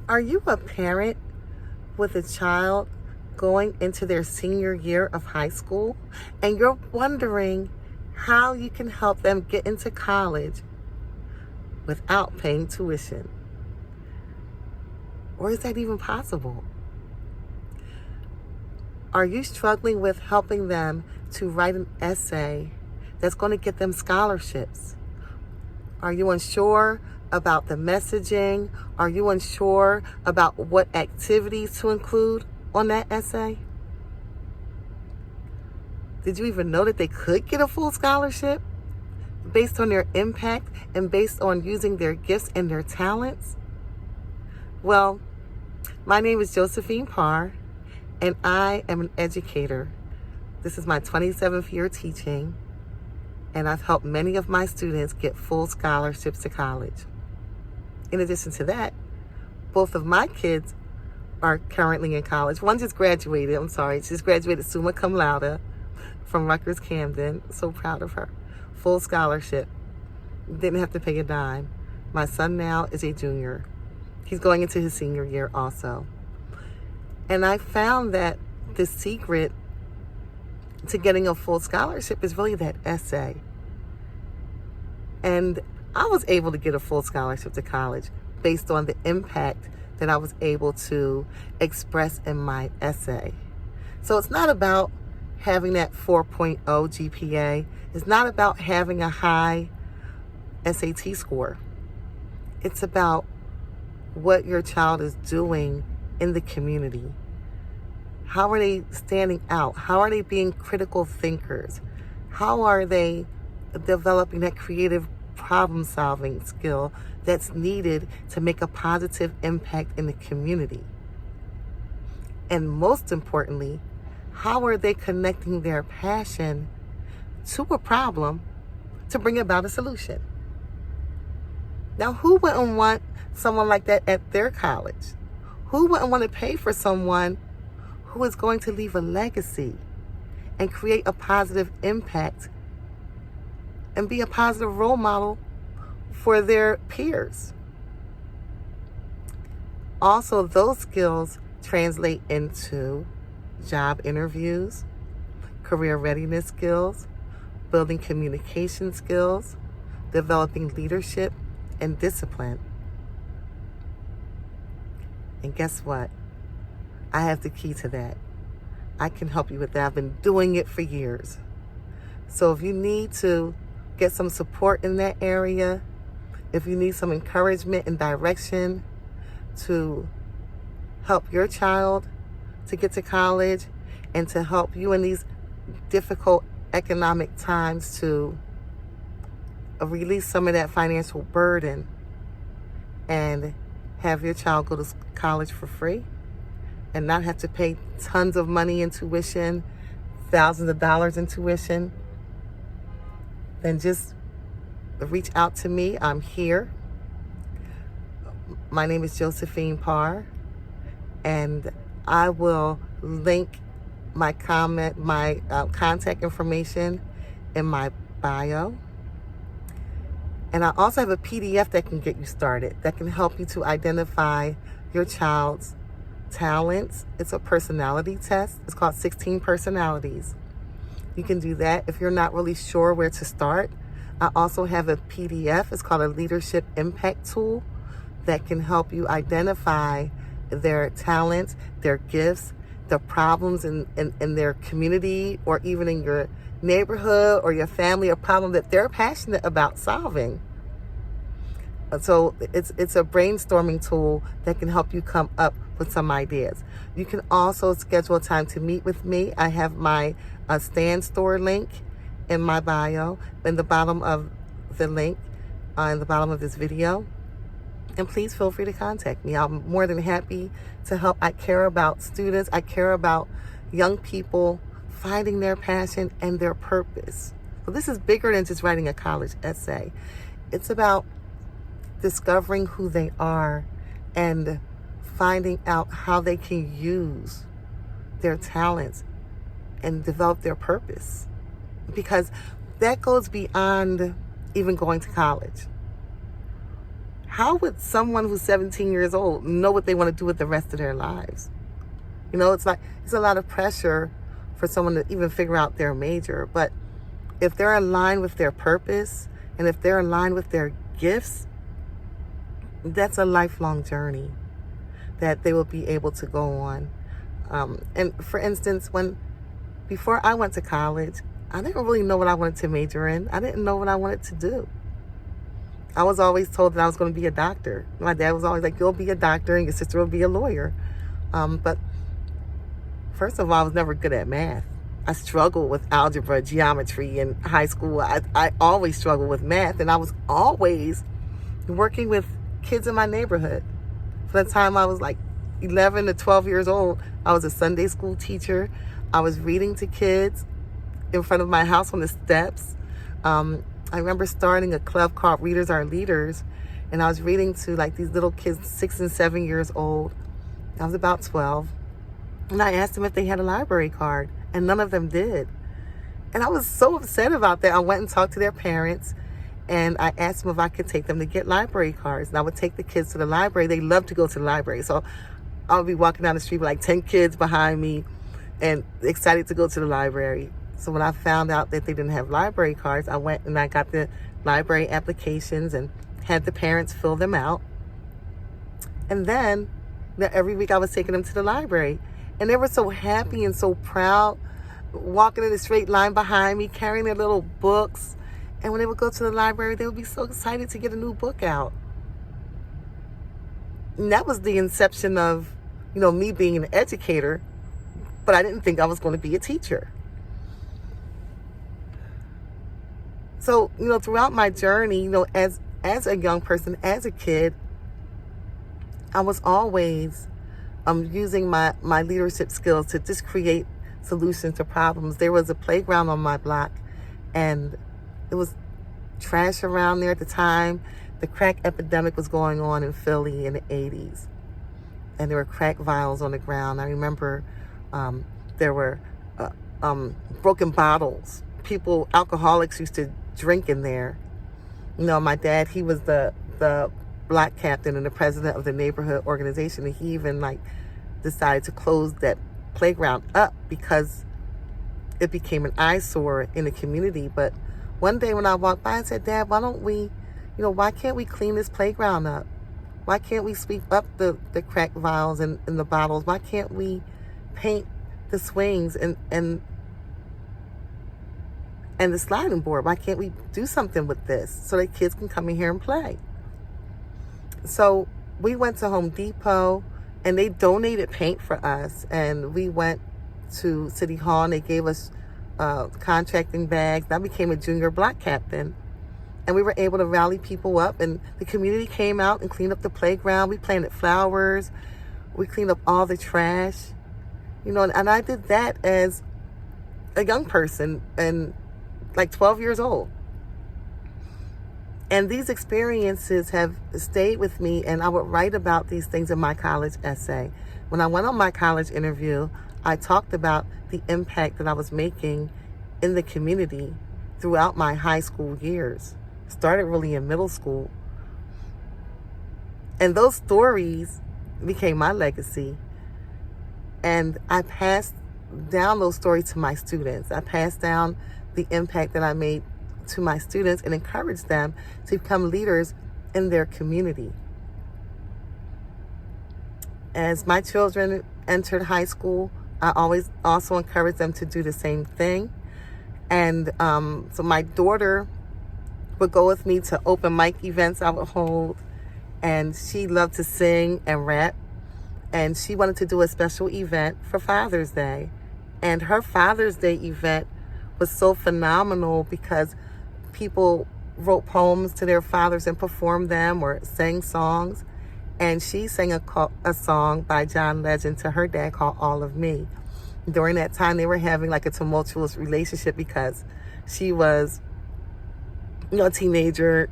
Are you a parent with a child going into their senior year of high school and you're wondering how you can help them get into college without paying tuition? Or is that even possible? Are you struggling with helping them to write an essay that's going to get them scholarships? Are you unsure about the messaging? Are you unsure about what activities to include on that essay? Did you even know that they could get a full scholarship based on their impact and based on using their gifts and their talents? Well, my name is Josephine Parr, and I am an educator. This is my 27th year teaching, and I've helped many of my students get full scholarships to college. In addition to that, both of my kids are currently in college. One just graduated, She just graduated Summa Cum Laude from Rutgers-Camden. So proud of her. Full scholarship. Didn't have to pay a dime. My son now is a junior. He's going into his senior year also. And I found that the secret to getting a full scholarship is really that essay. And I was able to get a full scholarship to college based on the impact that I was able to express in my essay. So it's not about having that 4.0 GPA. It's not about having a high SAT score. It's about what your child is doing in the community. How are they standing out? How are they being critical thinkers? How are they developing that creative problem-solving skill that's needed to make a positive impact in the community? And most importantly, how are they connecting their passion to a problem to bring about a solution? Now, who wouldn't want someone like that at their college? Who wouldn't want to pay for someone who is going to leave a legacy and create a positive impact and be a positive role model for their peers? Also, those skills translate into job interviews, career readiness skills, building communication skills, developing leadership and discipline. And guess what? I have the key to that. I can help you with that. I've been doing it for years. So if you need to get some support in that area, if you need some encouragement and direction to help your child to get to college and to help you in these difficult economic times to release some of that financial burden and have your child go to college for free and not have to pay tons of money in tuition, thousands of dollars in tuition, then just reach out to me. I'm here. My name is Josephine Parr, and I will link my contact information in my bio. And I also have a PDF that can get you started, that can help you to identify your child's talents. It's a personality test. It's called 16 Personalities. You can do that if you're not really sure where to start. I also have a PDF. It's called a Leadership Impact Tool that can help you identify their talents, their gifts, the problems in their community or even in your neighborhood or your family, a problem that they're passionate about solving. So it's a brainstorming tool that can help you come up with some ideas. You can also schedule a time to meet with me. I have my Stand Store link in my bio, in the bottom of the link, in the bottom of this video. And please feel free to contact me. I'm more than happy to help. I care about students. I care about young people finding their passion and their purpose. So this is bigger than just writing a college essay. It's about discovering who they are and finding out how they can use their talents and develop their purpose. Because that goes beyond even going to college. how would someone who's 17 years old know what they want to do with the rest of their lives? You know, it's a lot of pressure for someone to even figure out their major. But if they're aligned with their purpose and if they're aligned with their gifts, that's a lifelong journey that they will be able to go on. And for instance, before I went to college, I didn't really know what I wanted to major in. I didn't know what I wanted to do. I was always told that I was going to be a doctor. My dad was always like, you'll be a doctor and your sister will be a lawyer. But first of all, I was never good at math. I struggled with algebra, geometry in high school. I always struggled with math, and I was always working with kids in my neighborhood. For the time I was like 11 to 12 years old, I was a Sunday school teacher. I was reading to kids in front of my house on the steps. I remember starting a club called Readers Are Leaders, and I was reading to like these little kids 6 and 7 years old. I was about 12, and I asked them if they had a library card, and none of them did. And I was so upset about that. I went and talked to their parents, and I asked them if I could take them to get library cards. And I would take the kids to the library. They love to go to the library. So I would be walking down the street with like 10 kids behind me and excited to go to the library. So when I found out that they didn't have library cards, I went and I got the library applications and had the parents fill them out. And then every week I was taking them to the library. And they were so happy and so proud, walking in a straight line behind me, carrying their little books. And when they would go to the library, they would be so excited to get a new book out. And that was the inception of, me being an educator. But I didn't think I was going to be a teacher. So, throughout my journey, as a young person, as a kid, I was always using my leadership skills to just create solutions to problems. There was a playground on my block, and it was trash around there at the time. The crack epidemic was going on in Philly in the 80s, and there were crack vials on the ground. I remember there were broken bottles. Alcoholics used to drink in there. My dad, he was the block captain and the president of the neighborhood organization, and he even decided to close that playground up because it became an eyesore in the community. But one day when I walked by, I said, Dad, why can't we clean this playground up? Why can't we sweep up the crack vials and the bottles? Why can't we paint the swings and the sliding board? Why can't we do something with this so that kids can come in here and play? So we went to Home Depot, and they donated paint for us. And we went to City Hall, and they gave us contracting bags. I became a junior block captain. And we were able to rally people up, and the community came out and cleaned up the playground. We planted flowers. We cleaned up all the trash. And I did that as a young person and 12 years old. And these experiences have stayed with me, and I would write about these things in my college essay. When I went on my college interview, I talked about the impact that I was making in the community throughout my high school years. Started really in middle school. And those stories became my legacy. And I passed down those stories to my students. I passed down the impact that I made to my students and encouraged them to become leaders in their community. As my children entered high school, I always also encouraged them to do the same thing. And so my daughter would go with me to open mic events I would hold, and she loved to sing and rap, and she wanted to do a special event for Father's Day. And her Father's Day event was so phenomenal because people wrote poems to their fathers and performed them or sang songs. And she sang a song by John Legend to her dad called All of Me. During that time, they were having a tumultuous relationship because she was, a teenager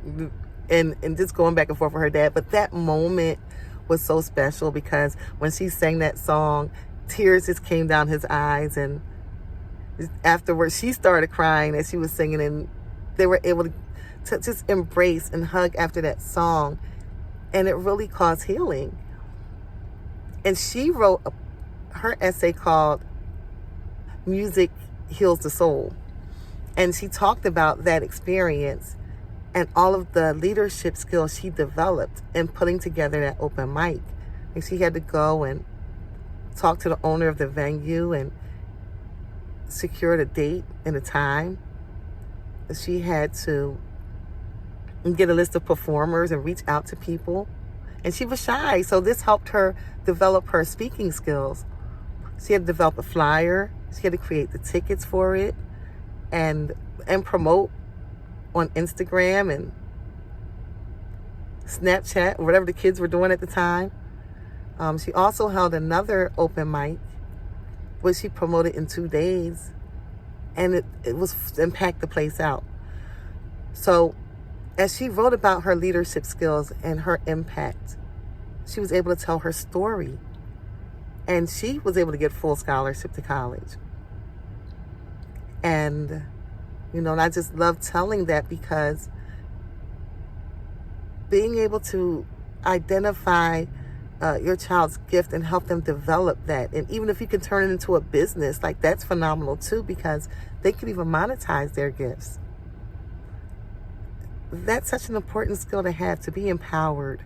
and just going back and forth with her dad. But that moment was so special because when she sang that song, tears just came down his eyes. And afterwards, she started crying as she was singing, and they were able to just embrace and hug after that song. And it really caused healing. And she wrote her essay called Music Heals the Soul. And she talked about that experience and all of the leadership skills she developed in putting together that open mic. And she had to go and talk to the owner of the venue and secure a date and a time. She had to get a list of performers and reach out to people. And she was shy, so this helped her develop her speaking skills. She had to develop a flyer. She had to create the tickets for it and promote on Instagram and Snapchat, whatever the kids were doing at the time. She also held another open mic, which she promoted in 2 days, and it was and packed the place out. So as she wrote about her leadership skills and her impact, she was able to tell her story, and she was able to get full scholarship to college. And and I just love telling that, because being able to identify your child's gift and help them develop that, and even if you can turn it into a business, like, that's phenomenal too, because they can even monetize their gifts. That's such an important skill to have, to be empowered,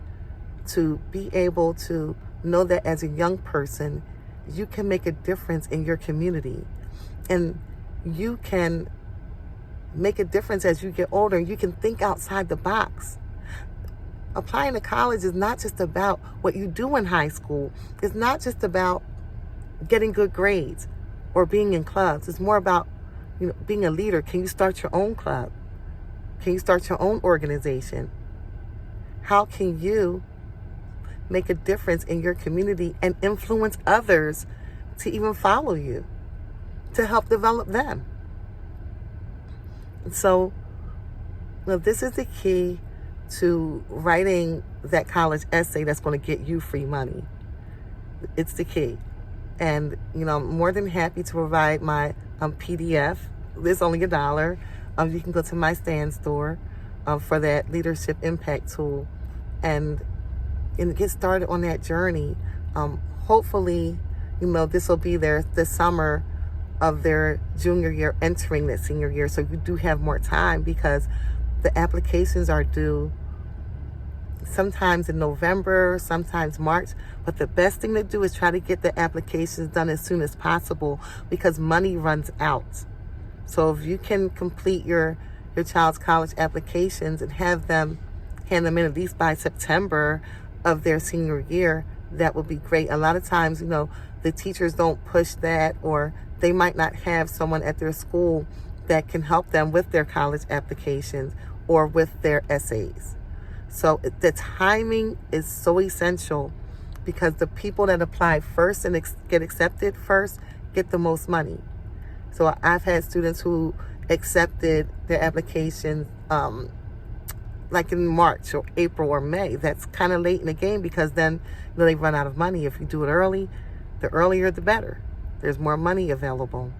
to be able to know that as a young person, you can make a difference in your community, and you can make a difference as you get older. You can think outside the box. Applying to college is not just about what you do in high school. It's not just about getting good grades or being in clubs. It's more about, being a leader. Can you start your own club? Can you start your own organization? How can you make a difference in your community and influence others to even follow you, to help develop them? So, this is the key to writing that college essay that's going to get you free money. It's the key. And, I'm more than happy to provide my PDF. It's only $1. You can go to my stand store for that leadership impact tool and get started on that journey. Hopefully, this will be the summer of their junior year, entering that senior year. So you do have more time, because the applications are due sometimes in November, sometimes March. But the best thing to do is try to get the applications done as soon as possible, because money runs out. So if you can complete your child's college applications and hand them in at least by September of their senior year, that would be great. A lot of times, the teachers don't push that, or they might not have someone at their school that can help them with their college applications or with their essays. So the timing is so essential, because the people that apply first and get accepted first get the most money. So I've had students who accepted their applications like in March or April or May. That's kind of late in the game, because then they run out of money. If you do it early, the earlier the better. There's more money available.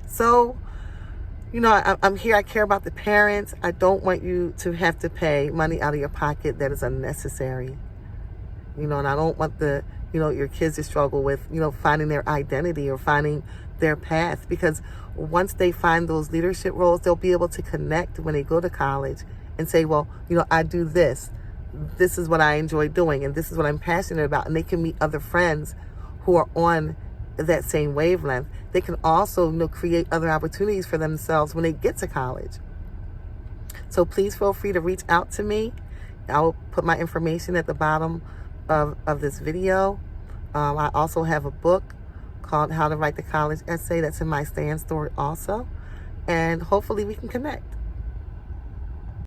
So, I'm here. I care about the parents. I don't want you to have to pay money out of your pocket that is unnecessary. And I don't want your kids to struggle with, finding their identity or finding their path, because once they find those leadership roles, they'll be able to connect when they go to college and say, well, I do this. This is what I enjoy doing, and this is what I'm passionate about. And they can meet other friends who are on that same wavelength. They can also create other opportunities for themselves when they get to college. So please feel free to reach out to me. I'll put my information at the bottom of this video. I also have a book called How to Write the College Essay that's in my stand store also. And hopefully we can connect.